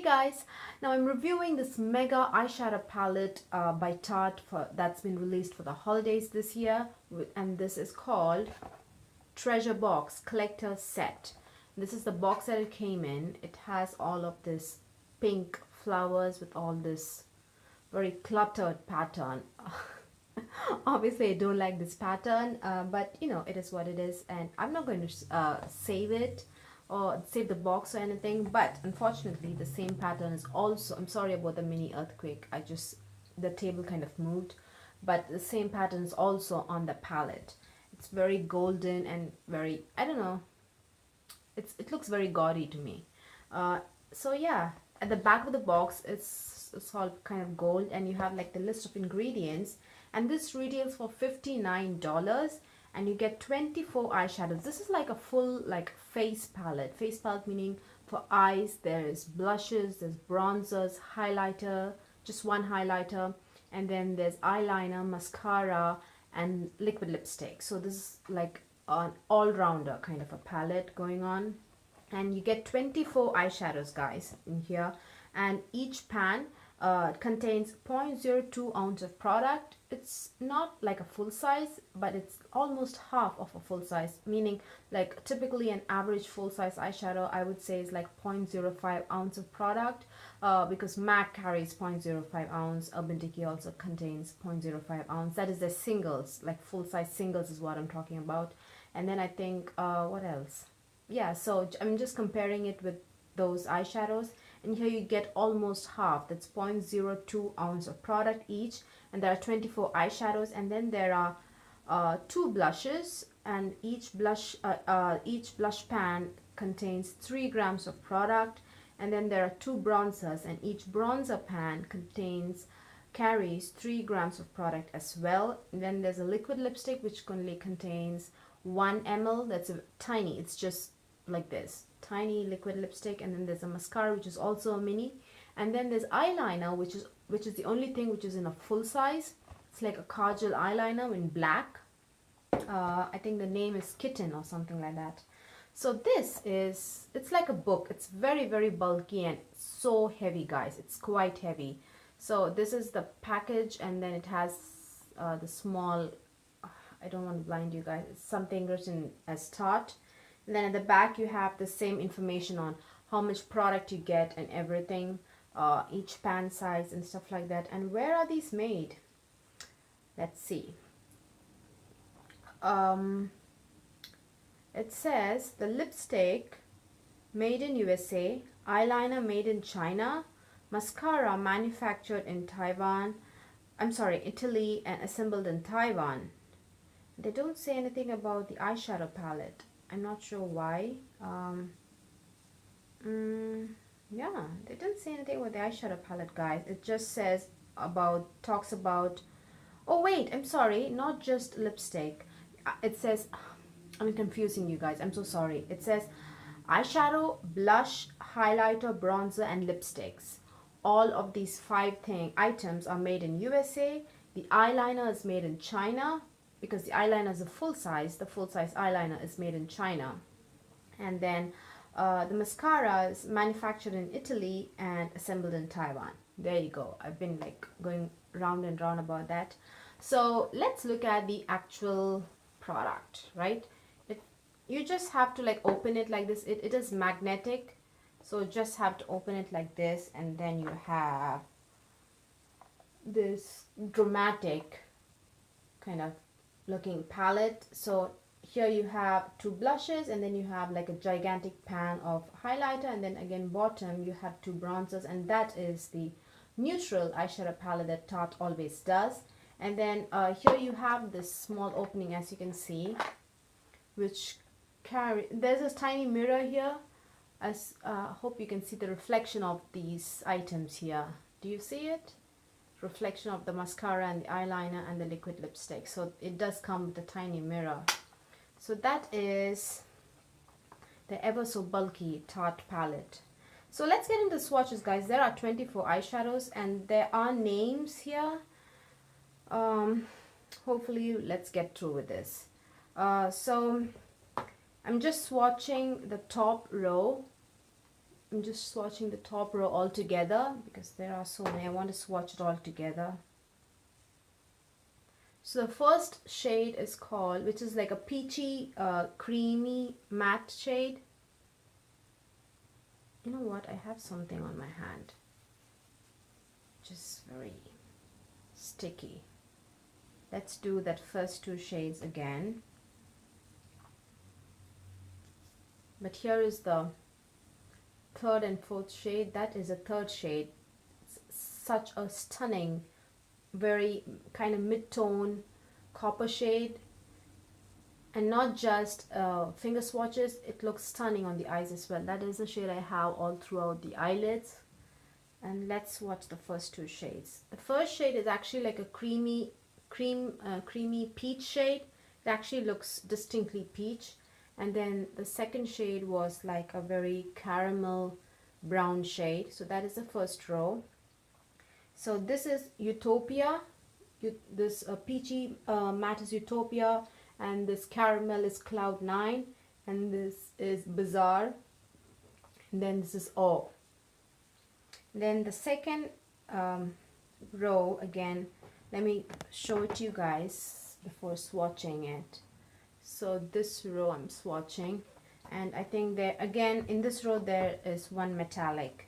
guys, now I'm reviewing this mega eyeshadow palette by Tarte that's been released for the holidays this year, and this is called Treasure Box Collector Set. This is the box that it came in. It has all of this pink flowers with all this very cluttered pattern. Obviously I don't like this pattern, but you know, it is what it is, and I'm not going to save it or save the box or anything. But unfortunately the same pattern is also, I'm sorry about the mini earthquake, the table kind of moved, but the same pattern is also on the palette. It's very golden and very, I don't know, it looks very gaudy to me. So yeah, at the back of the box it's all kind of gold, and you have like the list of ingredients, and this retails for $59, and you get 24 eyeshadows. This is like a full like face palette meaning for eyes there's blushes, there's bronzers, highlighter, just one highlighter, and then there's eyeliner, mascara, and liquid lipstick. So this is like an all-rounder kind of a palette going on, and you get 24 eyeshadows guys in here, and each pan contains 0.02 ounce of product. It's not like a full size, but it's almost half of a full size, meaning like typically an average full size eyeshadow I would say is like 0.05 ounce of product, because MAC carries 0.05 ounce, Urban Decay also contains 0.05 ounce. That is the singles, like full size singles is what I'm talking about. And then I think what else, yeah, so I'm just comparing it with those eyeshadows, and here you get almost half, that's 0.02 ounce of product each, and there are 24 eyeshadows, and then there are 2 blushes, and each blush pan contains 3 grams of product, and then there are 2 bronzers, and each bronzer pan carries 3 grams of product as well. And then there's a liquid lipstick which only contains 1 ml. That's a tiny, it's just like this tiny liquid lipstick. And then there's a mascara which is also a mini, and then there's eyeliner which is the only thing which is in a full size. It's like a kajal eyeliner in black. I think the name is Kitten or something like that. So it's like a book. It's very, very bulky and so heavy guys. It's quite heavy. So this is the package, and then it has the small, I don't want to blind you guys, it's something written as Tarte. And then at the back you have the same information on how much product you get and everything, each pan size and stuff like that. And where are these made? Let's see. It says the lipstick made in USA, eyeliner made in China, mascara manufactured in Italy, and assembled in Taiwan. They don't say anything about the eyeshadow palette. I'm not sure why. Yeah, they didn't say anything about the eyeshadow palette guys. It just talks about, oh wait, I'm sorry, not just lipstick. It says, I'm confusing you guys, I'm so sorry. It says eyeshadow, blush, highlighter, bronzer, and lipsticks. All of these 5 items are made in USA. The eyeliner is made in China, because the eyeliner is the full size eyeliner is made in China. And then the mascara is manufactured in Italy and assembled in Taiwan. There you go. I've been like going round and round about that. So let's look at the actual product, right? You just have to like open it like this. It is magnetic, so you just have to open it like this, and then you have this dramatic kind of looking palette. So here you have 2 blushes, and then you have like a gigantic pan of highlighter, and then again bottom you have 2 bronzers, and that is the neutral eyeshadow palette that Tarte always does. And then here you have this small opening, as you can see, which there's a tiny mirror here, as hope you can see the reflection of these items here. Do you see it? Reflection of the mascara and the eyeliner and the liquid lipstick. So it does come with a tiny mirror. So that is the ever so bulky Tarte palette. So let's get into swatches guys. There are 24 eyeshadows, and there are names here. Hopefully let's get through with this. So I'm just swatching the top row I'm just swatching the top row all together because there are so many. I want to swatch it all together. So the first shade is called, which is like a peachy, creamy matte shade. You know what? I have something on my hand, just very sticky. Let's do that first two shades again. But here is the third and fourth shade. That is a third shade. It's such a stunning, very kind of mid-tone copper shade, and not just finger swatches, it looks stunning on the eyes as well. That is the shade I have all throughout the eyelids. And let's swatch the first two shades. The first shade is actually like a creamy peach shade. It actually looks distinctly peach. And then the second shade was like a very caramel brown shade. So that is the first row. So this is Utopia. This peachy matte is Utopia, and this caramel is Cloud 9, and this is Bizarre, and then this is O. Then the second row, again, let me show it to you guys before swatching it. So this row I'm swatching, and I think there again in this row there is one metallic.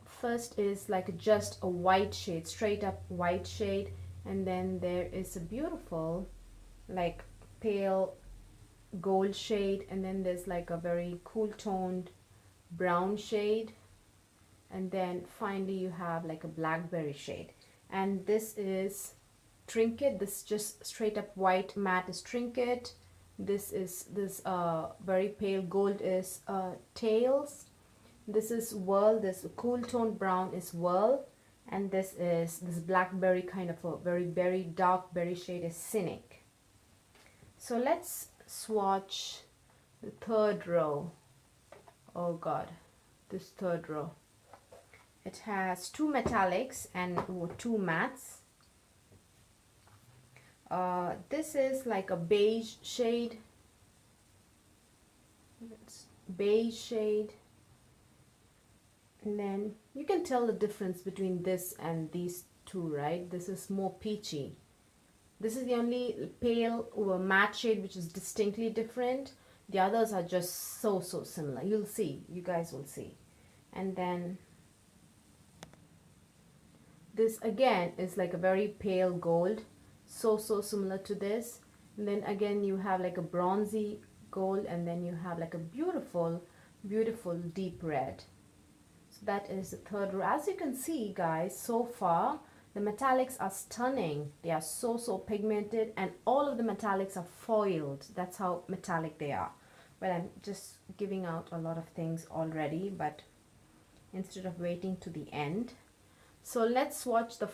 First is like just a white shade, straight up white shade, and then there is a beautiful like pale gold shade, and then there's like a very cool toned brown shade, and then finally you have like a blackberry shade. And this is Trinket. This just straight up white matte is Trinket. This is this very pale gold is Tails. This is Whirl. This cool toned brown is Whirl, and this is this blackberry kind of a very dark berry shade is Cynic. So let's swatch the third row. Oh god, this third row. It has two metallics and two mattes. This is like a beige shade. Beige shade. And then you can tell the difference between this and these two, right? This is more peachy. This is the only pale or matte shade which is distinctly different. The others are just so similar. You'll see. You guys will see. And then this again is like a very pale gold. So similar to this. And then again you have like a bronzy gold, and then you have like a beautiful deep red. So that is the third row. As you can see, guys, so far the metallics are stunning. They are so pigmented, and all of the metallics are foiled. That's how metallic they are. Well, I'm just giving out a lot of things already, but instead of waiting to the end. So let's watch the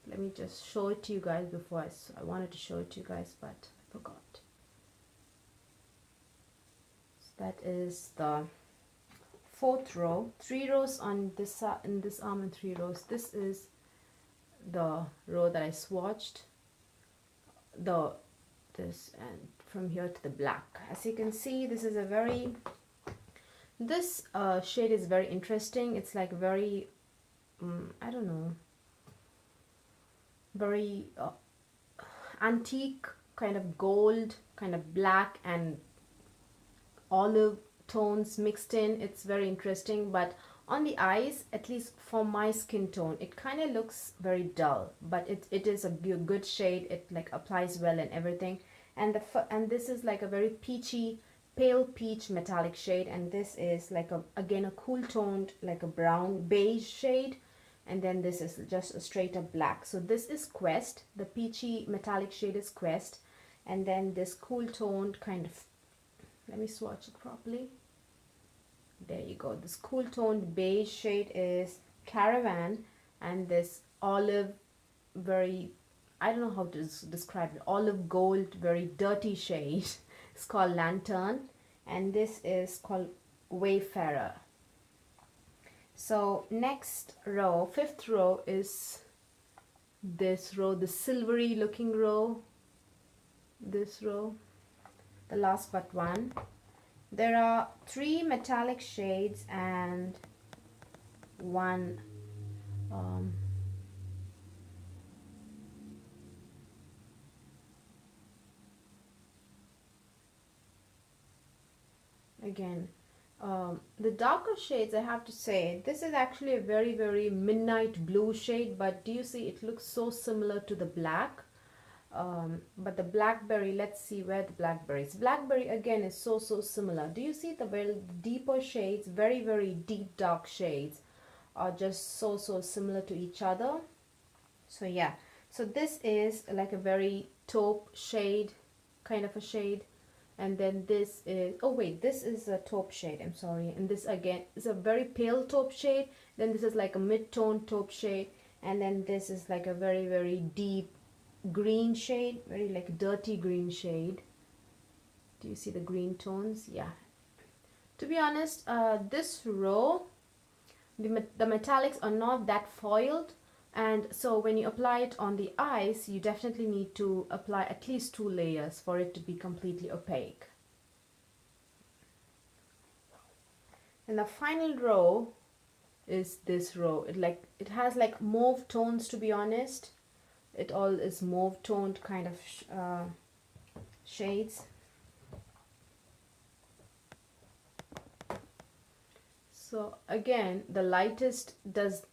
let me just show it to you guys before I wanted to show it to you guys, but I forgot. So that is the fourth row. 3 rows on this in this arm and 3 rows. This is the row that I swatched. This and from here to the black. As you can see, this is a very this shade is very interesting. It's like very I don't know, very antique kind of gold, kind of black and olive tones mixed in. It's very interesting, but on the eyes, at least for my skin tone, it kind of looks very dull, but it is a good shade. It like applies well and everything. And this is like a very peachy, pale peach metallic shade, and this is like again a cool toned like a brown beige shade, and then this is just a straight up black. So this is Quest. The peachy metallic shade is Quest, and then this cool toned kind of, let me swatch it properly. There you go. This cool toned beige shade is Caravan, and this olive, very, I don't know how to describe it, olive gold, very dirty shade is called Lantern, and this is called Wayfarer. So next row, 5th row, is this row, the silvery looking row, this row. the last but one. There are 3 metallic shades and one again, the darker shades, I have to say, this is actually a very midnight blue shade, but do you see it looks so similar to the black? But the blackberry, let's see where the blackberry is. Blackberry again is so similar. Do you see the very deeper shades, very deep dark shades are just so similar to each other? So yeah, so this is like a very taupe shade, kind of a shade. And then this is, oh wait, this is a taupe shade, I'm sorry. And this again is a very pale taupe shade. Then this is like a mid-tone taupe shade. And then this is like a very deep green shade, very like dirty green shade. Do you see the green tones? Yeah. To be honest, this row, the metallics are not that foiled. And so when you apply it on the eyes, you definitely need to apply at least 2 layers for it to be completely opaque. And the final row is this row. It has like mauve tones, to be honest. It all is mauve toned kind of shades. So again, the lightest doesn't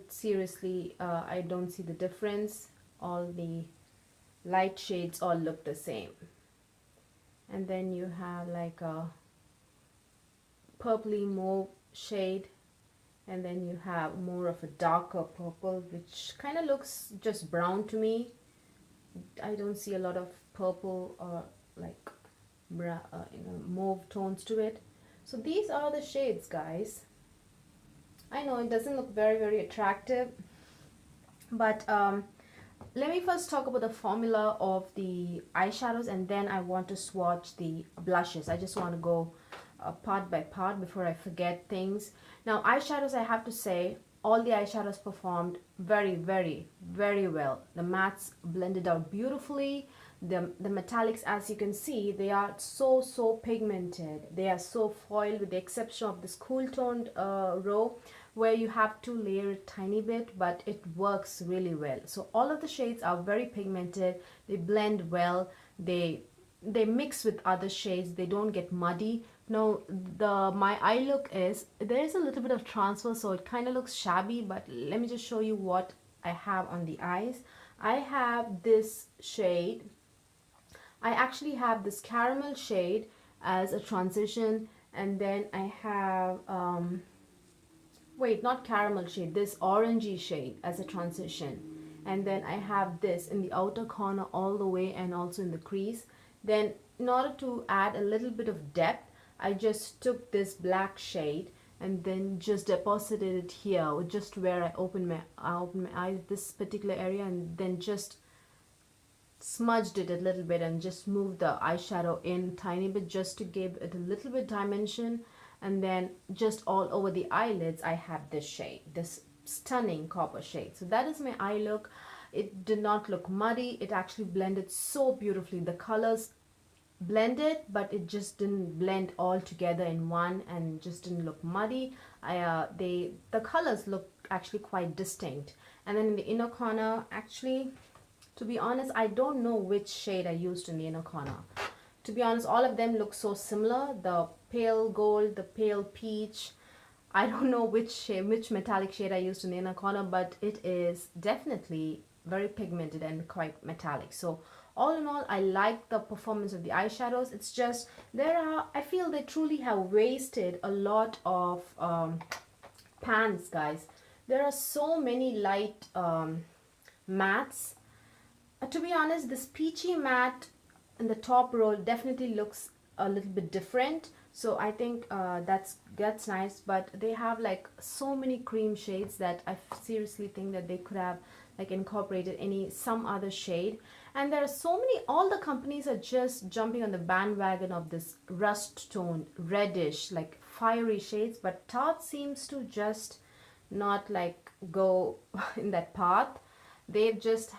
seriously, I don't see the difference. All the light shades all look the same. And then you have like a purpley mauve shade, and then you have more of a darker purple, which kind of looks just brown to me. I don't see a lot of purple or like mauve tones to it. So these are the shades, guys. I know it doesn't look very attractive, but let me first talk about the formula of the eyeshadows, and then I want to swatch the blushes. I just want to go part by part before I forget things. Now eyeshadows, I have to say, all the eyeshadows performed very well. The mattes blended out beautifully. The metallics, as you can see, they are so pigmented. They are so foiled, with the exception of this cool toned row where you have to layer it tiny bit, but it works really well. So all of the shades are very pigmented. They blend well. They mix with other shades. They don't get muddy. Now my eye look is, there is a little bit of transfer, so it kind of looks shabby, but let me just show you what I have on the eyes. I have this shade. I actually have this caramel shade as a transition, and then I have wait, not caramel shade, this orangey shade as a transition, and then I have this in the outer corner all the way and also in the crease. Then in order to add a little bit of depth, I just took this black shade and then just deposited it here, just where I open my eyes, this particular area, and then just smudged it a little bit and just moved the eyeshadow in tiny bit just to give it a little bit dimension. And then just all over the eyelids, I have this shade, this stunning copper shade. So that is my eye look. It did not look muddy. It actually blended so beautifully. The colors blended, but it just didn't blend all together in one, and just didn't look muddy. The colors look actually quite distinct. And then in the inner corner, actually, to be honest, I don't know which shade I used in the inner corner. To be honest, all of them look so similar. The pale gold, the pale peach. I don't know which metallic shade I used in the inner corner, but it is definitely very pigmented and quite metallic. So all in all, I like the performance of the eyeshadows. It's just, I feel they truly have wasted a lot of pans, guys. There are so many light mattes. To be honest, this peachy matte in the top row definitely looks a little bit different. So I think that's nice, but they have like so many cream shades that I seriously think that they could have like incorporated some other shade. And there are so many, all the companies are just jumping on the bandwagon of this rust tone, reddish, like fiery shades, but Tarte seems to just not like go in that path. They've just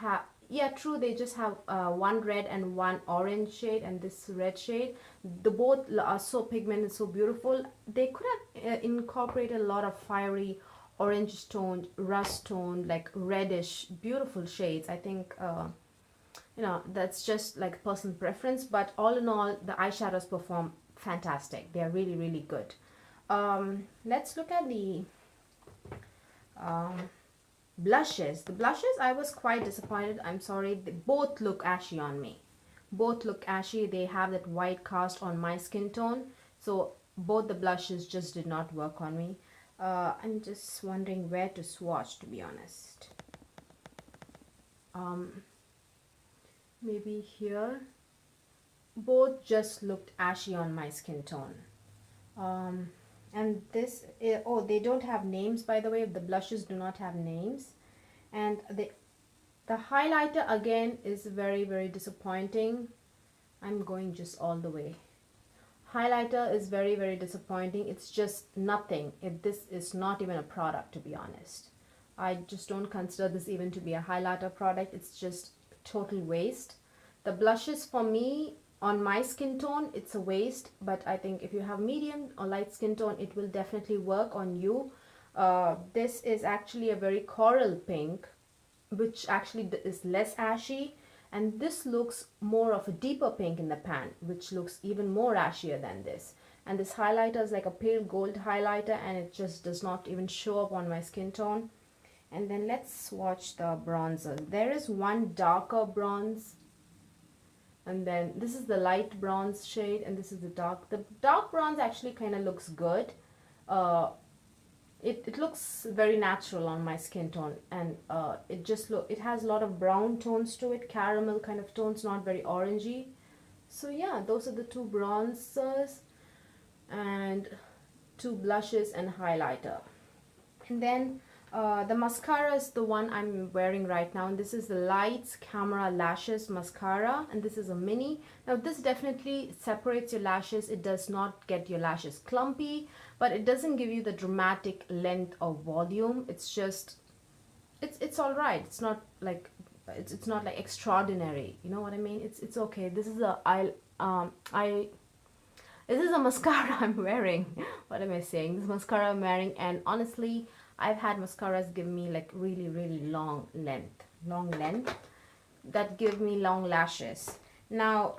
Yeah, true. They just have one red and one orange shade, and this red shade. The both are so pigmented, so beautiful. They could have incorporated a lot of fiery, orange toned, rust toned, like reddish, beautiful shades. I think that's just like personal preference. But all in all, the eyeshadows perform fantastic. They are really, really good. Let's look at the um, blushes. The blushes, I was quite disappointed. I'm sorry. They both look ashy on me. Both look ashy. They have that white cast on my skin tone. So both the blushes just did not work on me. I'm just wondering where to swatch, to be honest. Um, Maybe here. Both just looked ashy on my skin tone. Um, and this, oh, they don't have names, by the way. The blushes do not have names. And the highlighter again is very, very disappointing. I'm going just all the way. Highlighter is very, very disappointing. It's just nothing. This is not even a product, to be honest. I just don't consider this even to be a highlighter product. It's just total waste. The blushes for me, on my skin tone, it's a waste. But I think if you have medium or light skin tone, it will definitely work on you. This is actually a very coral pink, which actually is less ashy, and this looks more of a deeper pink in the pan, which looks even more ashier than this. And this highlighter is like a pale gold highlighter, and it just does not even show up on my skin tone. And then let's swatch the bronzer. There is one darker bronze, and then this is the light bronze shade, and this is the dark bronze actually kind of looks good. It looks very natural on my skin tone, and it has a lot of brown tones to it, caramel kind of tones, not very orangey. So yeah, those are the two bronzers and two blushes and highlighter. And then the mascara is the one I'm wearing right now, and this is the Lights Camera Lashes Mascara, and this is a mini. Now this definitely separates your lashes. It does not get your lashes clumpy, but it doesn't give you the dramatic length or volume. It's just, it's all right. It's not like it's not like extraordinary. You know what I mean? It's okay. This is a this is a mascara I'm wearing. What am I saying? This mascara I'm wearing, and honestly, I've had mascaras give me like really, really long length that give me long lashes. Now,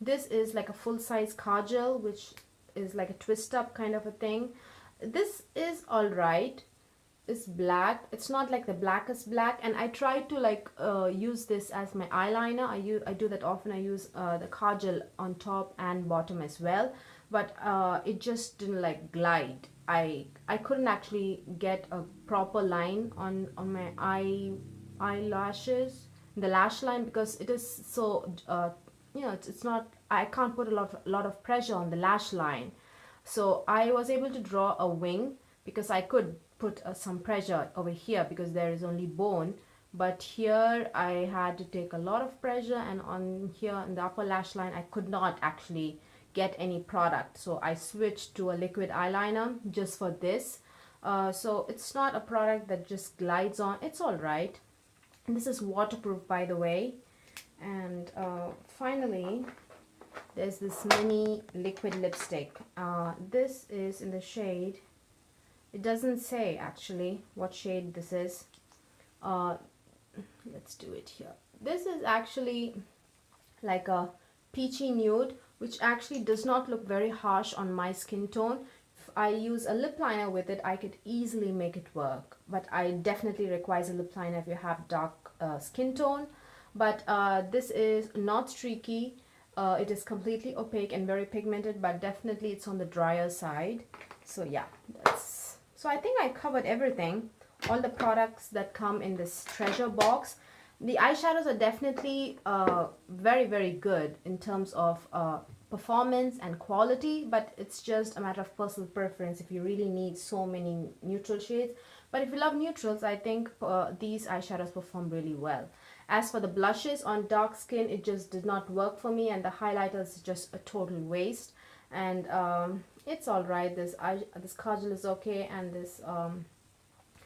this is like a full-size kajal, which is like a twist up kind of a thing. This is all right. It's black. It's not like the blackest black, and I try to like use this as my eyeliner. I do that often. I use the kajal on top and bottom as well, but it just didn't like glide. I couldn't actually get a proper line on my eyelashes, the lash line, because it is so it's not, I can't put a lot of pressure on the lash line. So I was able to draw a wing because I could put some pressure over here because there is only bone, but here I had to take a lot of pressure, and on here in the upper lash line I could not actually get any product. So I switched to a liquid eyeliner just for this. So it's not a product that just glides on. It's all right. And this is waterproof, by the way. And finally, there's this mini liquid lipstick. This is in the shade, it doesn't say actually what shade this is. Let's do it here. This is actually like a peachy nude, which actually does not look very harsh on my skin tone. If I use a lip liner with it, I could easily make it work, but I definitely require a lip liner if you have dark skin tone. But this is not streaky. It is completely opaque and very pigmented, but definitely it's on the drier side. So yeah, so I think I covered everything, all the products that come in this treasure box. The eyeshadows are definitely very, very good in terms of performance and quality, but it's just a matter of personal preference if you really need so many neutral shades. But if you love neutrals, I think these eyeshadows perform really well. As for the blushes on dark skin, it just did not work for me, and the highlighter is just a total waste. And it's all right. This kajal is okay, and this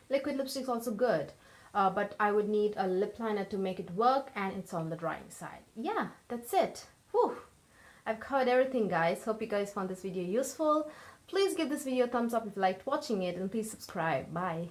liquid lipstick is also good. but I would need a lip liner to make it work, and it's on the drying side. Yeah, that's it. Whew. I've covered everything, guys. Hope you guys found this video useful. Please give this video a thumbs up if you liked watching it, and please subscribe. Bye.